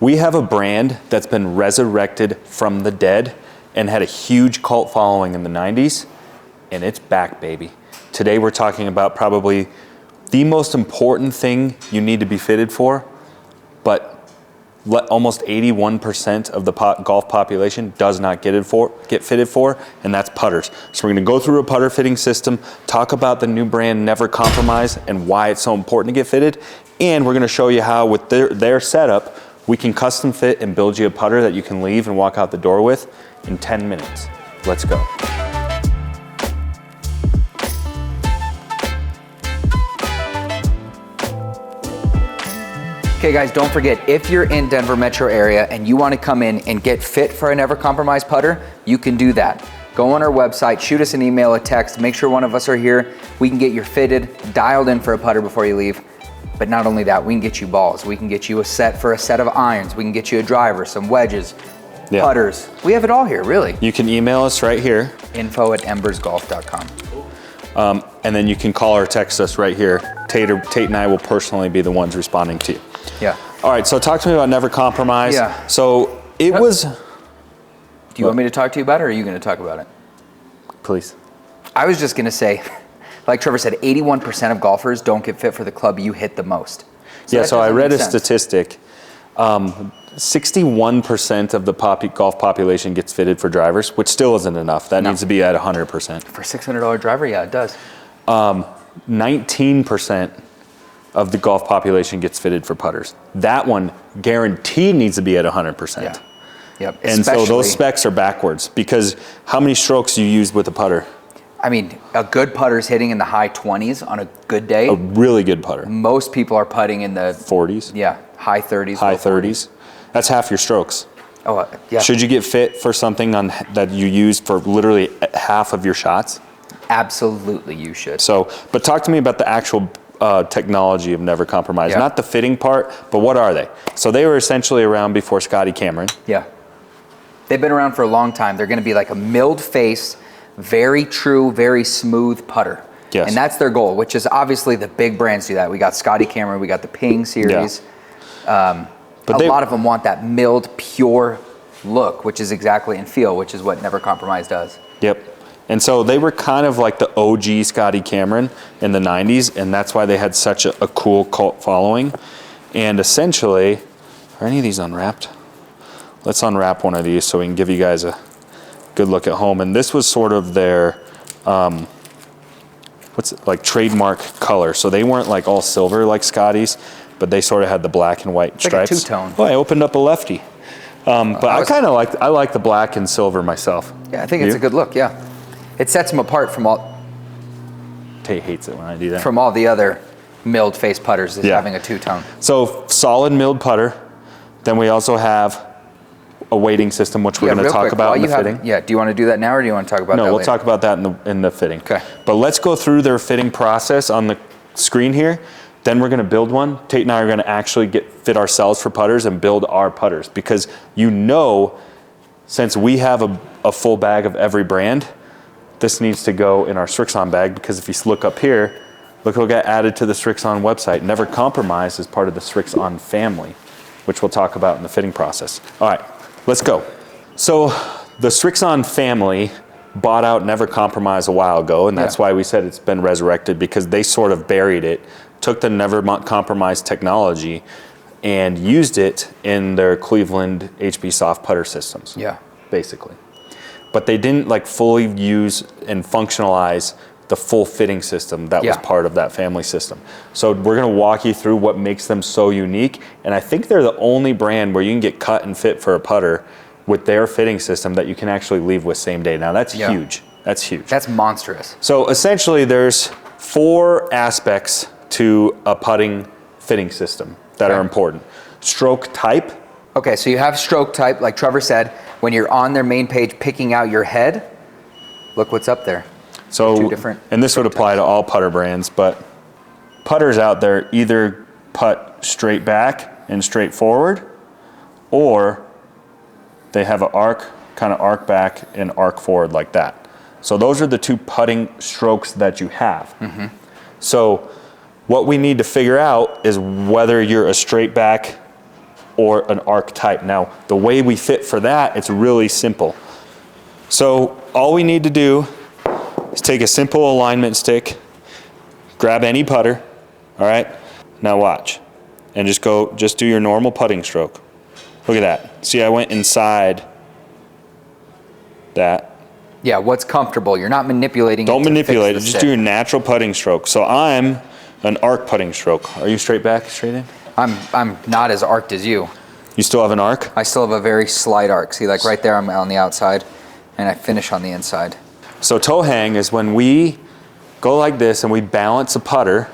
We have a brand that's been resurrected from the dead and had a huge cult following in the 90s, and it's back, baby. Today we're talking about probably the most important thing you need to be fitted for, but almost 81% of the golf population does not get fitted for, and that's putters. So we're gonna go through a putter fitting system, talk about the new brand Never Compromise and why it's so important to get fitted, and we're gonna show you how with their setup, we can custom fit and build you a putter that you can leave and walk out the door with in 10 minutes. Let's go. Okay guys, don't forget, if you're in Denver metro area and you want to come in and get fit for a Never Compromise putter, you can do that. Go on our website, shoot us an email, a text, make sure one of us are here. We can get you fitted, dialed in for a putter before you leave. But not only that, we can get you balls. We can get you a set of irons. We can get you a driver, some wedges, putters. We have it all here, really. You can email us right here. info@embersgolf.com. And then you can call or text us right here. Tate and I will personally be the ones responding to you. Yeah. All right, so talk to me about Never Compromise. Yeah. So it was... Do you want me to talk to you about it, or are you going to talk about it? Please. I was just going to say, like Trevor said, 81% of golfers don't get fit for the club you hit the most. So I read a statistic. 61% of the golf population gets fitted for drivers, which still isn't enough. That needs to be at 100%. For a $600 driver, yeah, it does. 19% of the golf population gets fitted for putters. That one guaranteed needs to be at 100%. Yeah. Yep. And so those specs are backwards, because how many strokes do you use with a putter? I mean, a good putter's hitting in the high 20s on a good day. A really good putter. Most people are putting in the 40s. Yeah, high 30s. High 30s. That's half your strokes. Oh, yeah. Should you get fit for something that you use for literally half of your shots? Absolutely, you should. So, but talk to me about the actual technology of Never Compromise. Yeah. Not the fitting part, but what are they? So they were essentially around before Scotty Cameron. Yeah. They've been around for a long time. They're going to be like a milled face, very true, very smooth putter. Yes. And that's their goal, which is obviously the big brands do that. We got Scotty Cameron, we got the Ping series. Yeah. But a lot of them want that milled, pure look, which is exactly in feel, which is what Never Compromise does. Yep. And so they were kind of like the OG Scotty Cameron in the 90s, and that's why they had such a cool cult following. And essentially, are any of these unwrapped? Let's unwrap one of these so we can give you guys a good look at home. And this was sort of their, trademark color. So they weren't like all silver like Scotty's, but they sort of had the black and white stripes. Like a two-tone. Oh, I opened up a lefty. But I like the black and silver myself. Yeah, I think it's a good look, yeah. It sets them apart from all... Tate hates it when I do that. From all the other milled face putters is having a two-tone. So solid milled putter. Then we also have a weighting system, which we're going to talk about in the fitting. Do you want to do that now, or do you want to talk about that later? No, we'll talk about that in the fitting. Okay. But let's go through their fitting process on the screen here. Then we're going to build one. Tate and I are going to actually fit ourselves for putters and build our putters, because since we have a full bag of every brand, this needs to go in our Strixon bag, because if you look up here, look what got added to the Strixon website. Never Compromise is part of the Strixon family, which we'll talk about in the fitting process. All right, let's go. So the Strixon family bought out Never Compromise a while ago, and that's why we said it's been resurrected, because they sort of buried it, took the Never Compromise technology and used it in their Cleveland HB soft putter systems. Yeah. Basically. But they didn't fully use and functionalize the full fitting system that was part of that family system. So we're going to walk you through what makes them so unique, and I think they're the only brand where you can get cut and fit for a putter with their fitting system that you can actually leave with same day. Now that's huge. That's huge. That's monstrous. So essentially there's 4 aspects to a putting fitting system that are important. Stroke type. Okay, so you have stroke type, like Trevor said. When you're on their main page picking out your head, look what's up there. So, and this would apply to all putter brands, but putters out there either putt straight back and straight forward, or they have an arc, kind of arc back and arc forward like that. So those are the 2 putting strokes that you have. Mm-hmm. So what we need to figure out is whether you're a straight back or an arc type. Now, the way we fit for that, it's really simple. So all we need to do is take a simple alignment stick, grab any putter, all right? Now watch, and just do your normal putting stroke. Look at that. See, I went inside that. Yeah, what's comfortable. You're not manipulating it. Don't manipulate it, just do your stick. natural putting stroke. So I'm an arc putting stroke. Are you straight back, straight in? I'm not as arced as you. You still have an arc? I still have a very slight arc. See, like right there, I'm on the outside, and I finish on the inside. So toe hang is when we go like this and we balance a putter,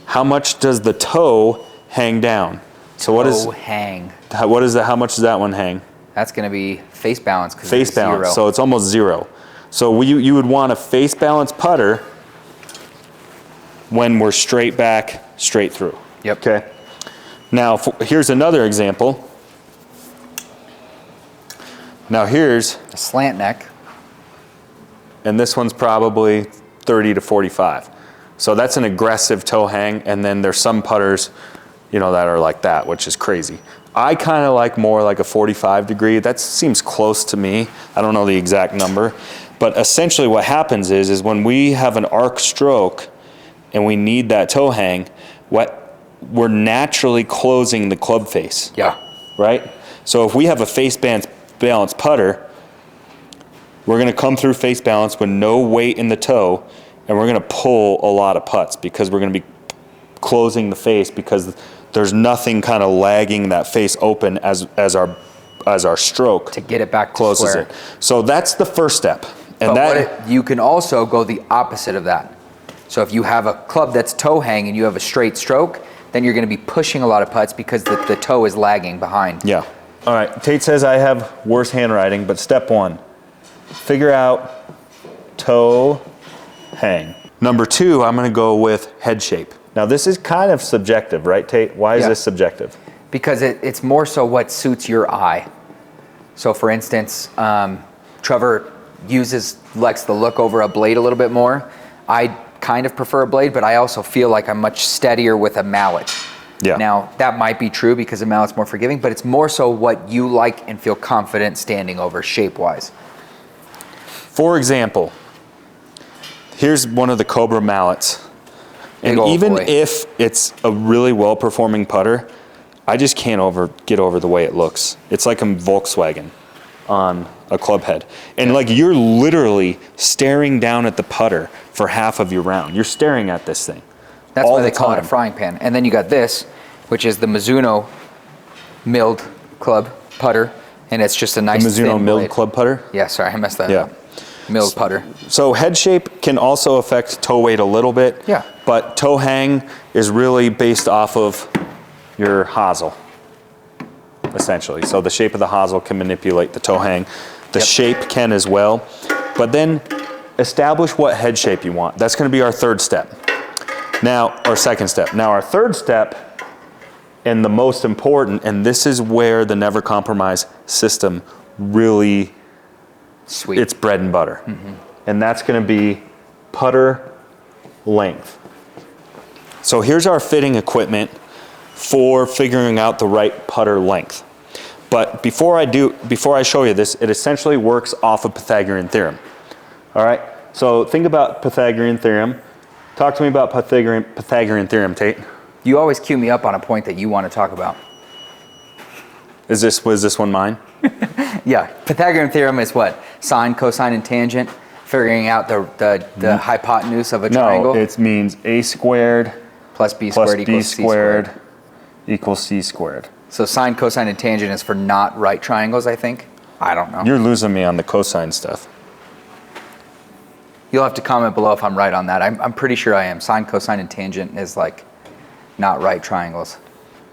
how much does the toe hang down? So what is hang? What is that? How much does that one hang? That's going to be face balance. Face balance. So it's almost zero. So you would want a face balance putter when we're straight back, straight through. Yep. Okay. Now here's another example. Now here's a slant neck. And this one's probably 30 to 45. So that's an aggressive toe hang, and then there's some putters, you know, that are like that, which is crazy. I kind of like more like a 45 degree. That seems close to me. I don't know the exact number, but essentially what happens is when we have an arc stroke and we need that toe hang, we're naturally closing the club face. Yeah. Right? So if we have a face balance putter, we're gonna come through face balance with no weight in the toe, and we're gonna pull a lot of putts because we're gonna be closing the face because there's nothing kind of lagging that face open as our stroke to get it back to closes square. it. So that's the first step. And But you can also go the opposite of that. So if you have a club that's toe hang and you have a straight stroke, then you're going to be pushing a lot of putts because the toe is lagging behind. Yeah. All right. Tate says I have worse handwriting, but step one, figure out toe hang. Number two, I'm going to go with head shape. Now this is kind of subjective, right, Tate? Why is this subjective? Because it's more so what suits your eye. So for instance, Trevor likes to look over a blade a little bit more. I kind of prefer a blade, but I also feel like I'm much steadier with a mallet. Yeah. Now that might be true because a mallet's more forgiving, but it's more so what you like and feel confident standing over shape-wise. For example, here's one of the Cobra mallets. And even if it's a really well-performing putter, I just can't get over the way it looks. It's like a Volkswagen on a club head. And like you're literally staring down at the putter for half of your round. You're staring at this thing. That's why they call it a frying pan. And then you got this, which is the Mizuno milled club putter. And it's just a nice the Mizuno thin milled blade. club putter? Yeah, sorry, I messed that up. Milled putter. So head shape can also affect toe weight a little bit. Yeah. But toe hang is really based off of your hosel, essentially. So the shape of the hosel can manipulate the toe hang. The shape can as well. But then establish what head shape you want. That's going to be our third step. Now, our second step. Now, our third step, and the most important, and this is where the Never Compromise system really, sweet. It's bread and butter. Mm-hmm. And that's going to be putter length. So here's our fitting equipment for figuring out the right putter length. But before I show you this, it essentially works off of Pythagorean theorem. All right? So think about Pythagorean theorem. Talk to me about Pythagorean theorem, Tate. You always cue me up on a point that you want to talk about. Was this one mine? Yeah, Pythagorean theorem is what? Sine, cosine, and tangent, figuring out the hypotenuse of a triangle. No, it means a squared plus b squared equals c squared equals c squared. So sine, cosine, and tangent is for not right triangles, I think. I don't know. You're losing me on the cosine stuff. You'll have to comment below if I'm right on that. I'm pretty sure I am. Sine, cosine, and tangent is like not right triangles.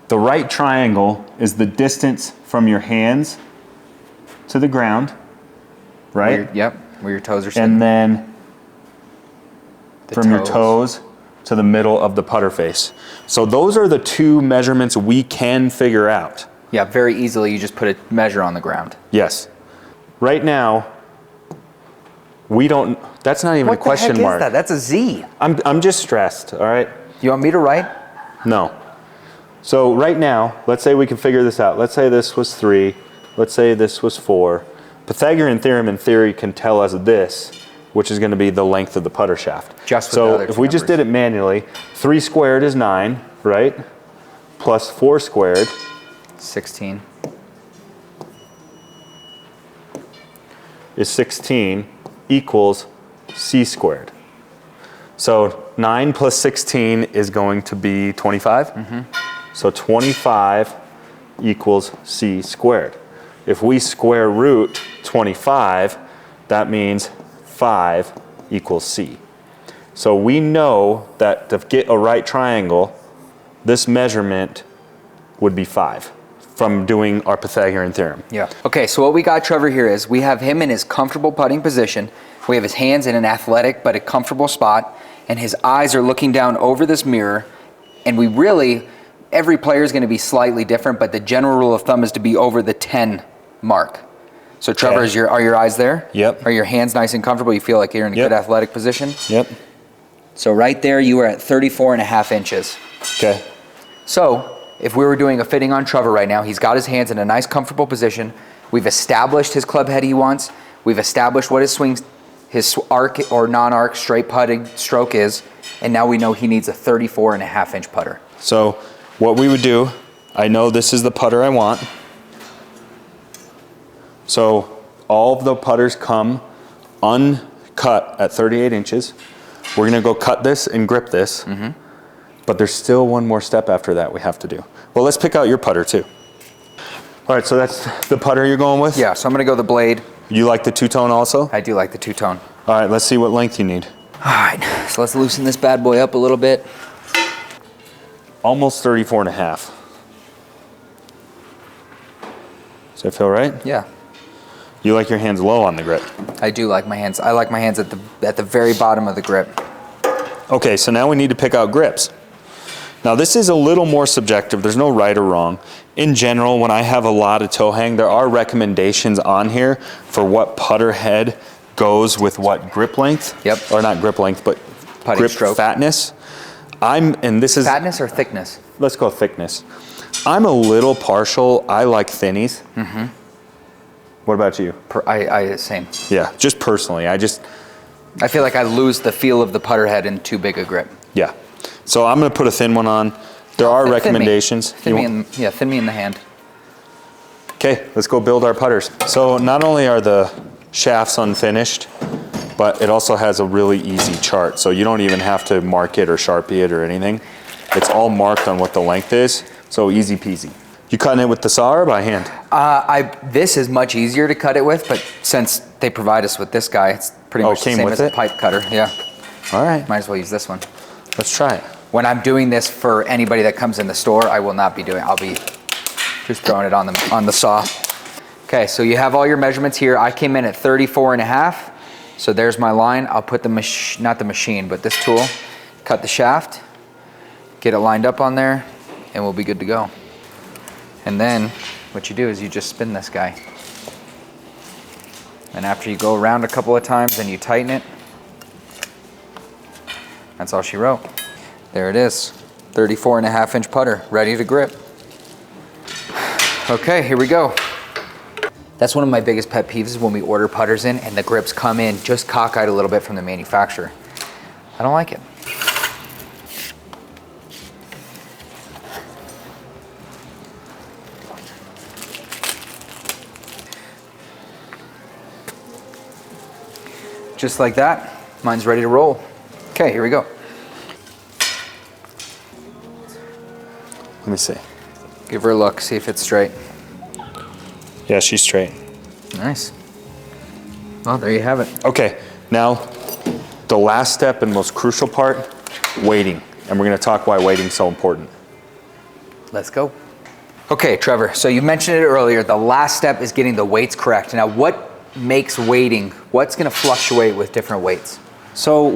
The right triangle is the distance from your hands to the ground, right? Where your toes are sitting. And then from your toes to the middle of the putter face. So those are the two measurements we can figure out. Yeah, very easily you just put a measure on the ground. Yes. Right now, we don't, that's not even a question mark. What the heck is that? That's a Z. I'm just stressed, all right? You want me to write? No. So right now, let's say we can figure this out. Let's say this was 3. Let's say this was 4. Pythagorean theorem in theory can tell us this, which is going to be the length of the putter shaft. Just with the so other if two we just did it manually, 3 squared is 9, right? Plus 4 squared. 16. Is 16 equals c squared. So 9 plus 16 is going to be 25. So 25 equals c squared. If we square root 25, that means 5 equals c. So we know that to get a right triangle, this measurement would be 5 from doing our Pythagorean theorem. Yeah. Okay, so what we got, Trevor, here is we have him in his comfortable putting position. We have his hands in an athletic but a comfortable spot, and his eyes are looking down over this mirror. And we really, every player is going to be slightly different, but the general rule of thumb is to be over the 10 mark. So Trevor, Okay. are your eyes there? Yep. Are your hands nice and comfortable? You feel like you're in a Yep. good athletic position? Yep. So right there, you are at 34.5 inches. Okay. So if we were doing a fitting on Trevor right now, he's got his hands in a nice comfortable position. We've established his club head he wants. We've established what his swing, his arc or non-arc straight putting stroke is. And now we know he needs a 34.5 inch putter. So what we would do, I know this is the putter I want. So all of the putters come uncut at 38 inches. We're gonna go cut this and grip this. But there's still one more step after that we have to do. Well, let's pick out your putter too. All right, so that's the putter you're going with? Yeah, so I'm gonna go the blade. You like the two-tone also? I do like the two-tone. All right, let's see what length you need. All right, so let's loosen this bad boy up a little bit. Almost 34.5. Does that feel right? Yeah, You like your hands low on the grip. I do like my hands. I like my hands at the very bottom of the grip. Okay, so now we need to pick out grips. Now this is a little more subjective. There's no right or wrong. In general, when I have a lot of toe hang, there are recommendations on here for what putter head goes with what grip length. Yep. Or not grip length, but Putting grip stroke. fatness. And this is, Fatness or thickness? let's go thickness. I'm a little partial. I like thinnies. What about you? Same. Yeah, just personally. I feel like I lose the feel of the putter head in too big a grip. Yeah. So I'm going to put a thin one on. There are recommendations. Thin me in the hand. Okay, let's go build our putters. So not only are the shafts unfinished, but it also has a really easy chart. So you don't even have to mark it or Sharpie it or anything. It's all marked on what the length is. So easy peasy. You cutting it with the saw or by hand? This is much easier to cut it with, but since they provide us with this guy, it's pretty much the came same with as a it? pipe cutter. Yeah, All right, might as well use this one. let's try it. When I'm doing this for anybody that comes in the store, I will not be doing it. I'll be just throwing it on the saw. Okay, so you have all your measurements here. I came in at 34.5. So there's my line. I'll put not the machine, but this tool, cut the shaft, get it lined up on there, and we'll be good to go. And then what you do is you just spin this guy. And after you go around a couple of times and you tighten it, that's all she wrote. There it is, 34.5 inch putter, ready to grip. Okay, here we go. That's one of my biggest pet peeves is when we order putters in and the grips come in just cockeyed a little bit from the manufacturer. I don't like it. Just like that, mine's ready to roll. Okay, here we go. Let me see. Give her a look, see if it's straight. Yeah, she's straight. Nice. Well, there you have it. Okay, now the last step and most crucial part, weighting. And we're gonna talk why weighting's so important. Let's go. Okay, Trevor, so you mentioned it earlier, the last step is getting the weights correct. Now, what makes weighting, what's gonna fluctuate with different weights? So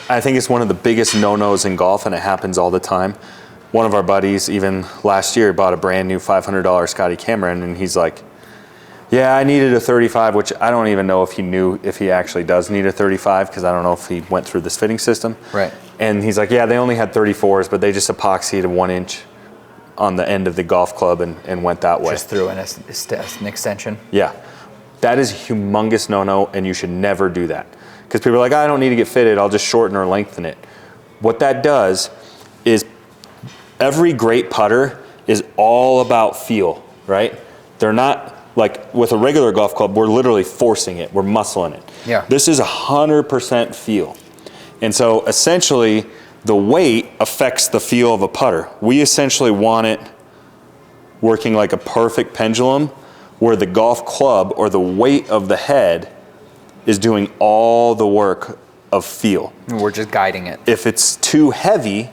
I think it's one of the biggest no-nos in golf, and it happens all the time. One of our buddies, even last year, bought a brand new $500 Scotty Cameron, and he's like, yeah, I needed a 35, which I don't even know if he knew if he actually does need a 35, because I don't know if he went through this fitting system. Right. And he's like, yeah, they only had 34s, but they just epoxied a 1 inch on the end of the golf club and went that way. Just threw in an extension. Yeah, that is a humongous no-no, and you should never do that. Because people are like, I don't need to get fitted, I'll just shorten or lengthen it. What that does is every great putter is all about feel, right? They're not, like with a regular golf club, we're literally forcing it, we're muscling it. Yeah. This is 100% feel. And so essentially, the weight affects the feel of a putter. We essentially want it working like a perfect pendulum, where the golf club or the weight of the head is doing all the work of feel. We're just guiding it. If it's too heavy,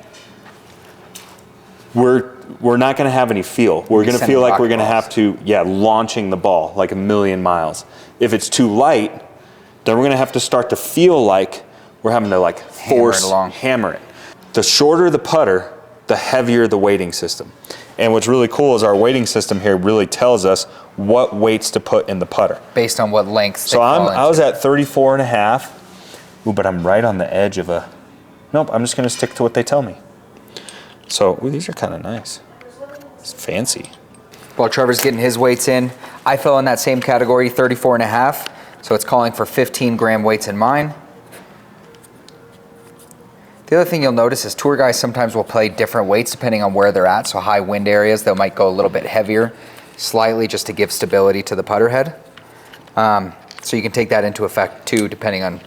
we're not going to have any feel. We're going to feel like we're going to have to, launching the ball like a million miles. If it's too light, then we're going to have to start to feel like we're having to like hammer it. The shorter the putter, the heavier the weighting system. And what's really cool is our weighting system here really tells us what weights to put in the putter. Based on what lengths. So I was at 34 and a half. Ooh, but I'm right on the edge of a, nope, I'm just going to stick to what they tell me. So, ooh, these are kind of nice. It's fancy. While Trevor's getting his weights in, I fell in that same category, 34 and a half. So it's calling for 15 gram weights in mine. The other thing you'll notice is tour guys sometimes will play different weights depending on where they're at. So high wind areas, they might go a little bit heavier, slightly just to give stability to the putter head. So you can take that into effect too, depending on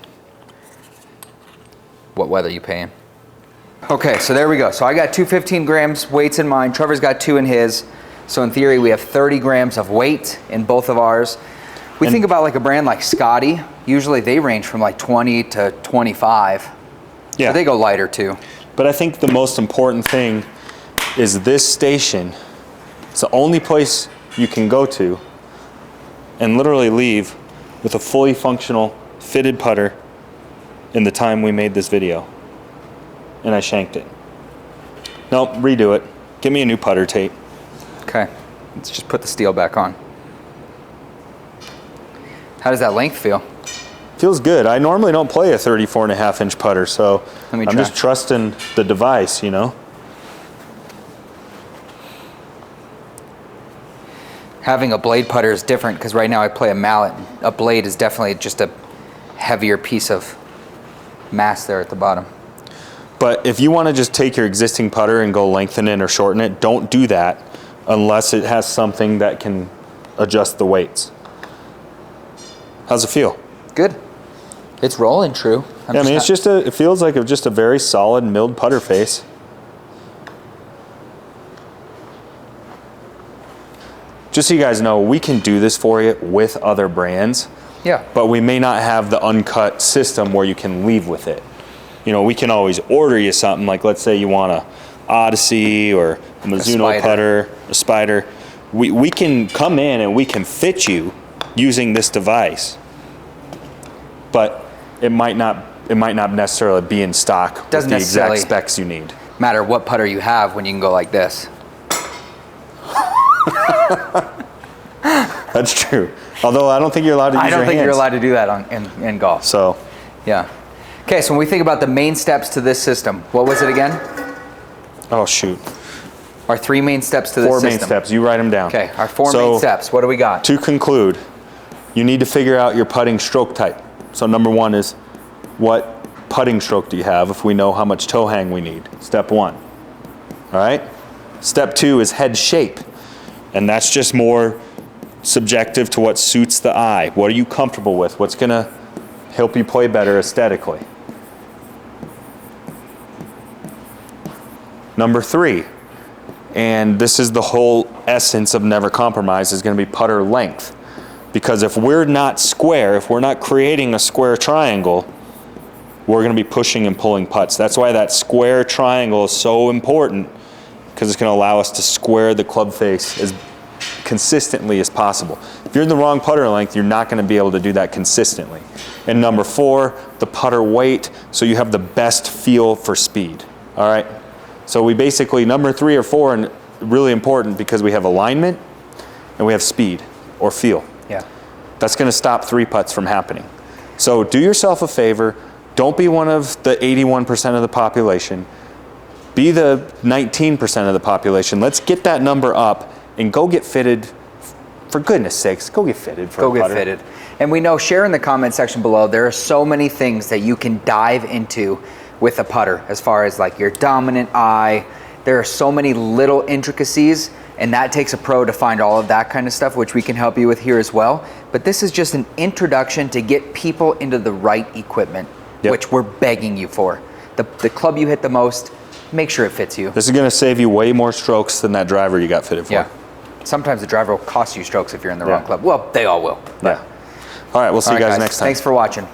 what weather you pay in. Okay, so there we go. So I got 2 15 grams weights in mine. Trevor's got 2 in his. So in theory, we have 30 grams of weight in both of ours. We think about like a brand like Scotty. Usually they range from like 20 to 25. Yeah. So they go lighter too. But I think the most important thing is this station. It's the only place you can go to and literally leave with a fully functional fitted putter in the time we made this video. And I shanked it. Nope, redo it. Give me a new putter tape. Okay, let's just put the steel back on. How does that length feel? Feels good. I normally don't play a 34 and a half inch putter, so I'm just trusting the device, you know? Having a blade putter is different because right now I play a mallet. A blade is definitely just a heavier piece of mass there at the bottom. But if you want to just take your existing putter and go lengthen it or shorten it, don't do that unless it has something that can adjust the weights. How's it feel? Good. It's rolling true. Yeah, I mean, it feels like just a very solid milled putter face. Just so you guys know, we can do this for you with other brands. Yeah. But we may not have the uncut system where you can leave with it. You know, we can always order you something, like let's say you want a Odyssey or a Mizuno putter, a Spider. We can come in and we can fit you using this device. But it might not necessarily be in stock with the exact specs you need. Matter what putter you have when you can go like this. That's true. Although I don't think you're allowed to use your hands. I don't think you're allowed to do that in golf. So, yeah. Okay, so when we think about the main steps to this system, what was it again? Oh, shoot. Our 3 main steps to this system. 4 main steps. You write them down. Okay, our 4 main steps. What do we got? To conclude, you need to figure out your putting stroke type. So number 1 is, what putting stroke do you have if we know how much toe hang we need? Step 1. All right? Step 2 is head shape. And that's just more subjective to what suits the eye. What are you comfortable with? What's going to help you play better aesthetically? Number 3, and this is the whole essence of Never Compromise, is going to be putter length. Because if we're not square, if we're not creating a square triangle, we're going to be pushing and pulling putts. That's why that square triangle is so important, because it's going to allow us to square the club face as consistently as possible. If you're in the wrong putter length, you're not going to be able to do that consistently. And number 4, the putter weight, so you have the best feel for speed. All right? So we basically, number 3 or 4, and really important because we have alignment and we have speed or feel. Yeah. That's going to stop 3 putts from happening. So do yourself a favor. Don't be one of the 81% of the population. Be the 19% of the population. Let's get that number up and go get fitted. For goodness sakes, go get fitted for a putter. Go get fitted. And we know, share in the comment section below, there are so many things that you can dive into with a putter, as far as like your dominant eye. There are so many little intricacies, and that takes a pro to find all of that kind of stuff, which we can help you with here as well. But this is just an introduction to get people into the right equipment, which we're begging you for. The club you hit the most, make sure it fits you. This is going to save you way more strokes than that driver you got fitted for. Yeah. Sometimes the driver will cost you strokes if you're in the wrong club. Well, they all will. Yeah. All right, we'll see you guys next time. Thanks for watching.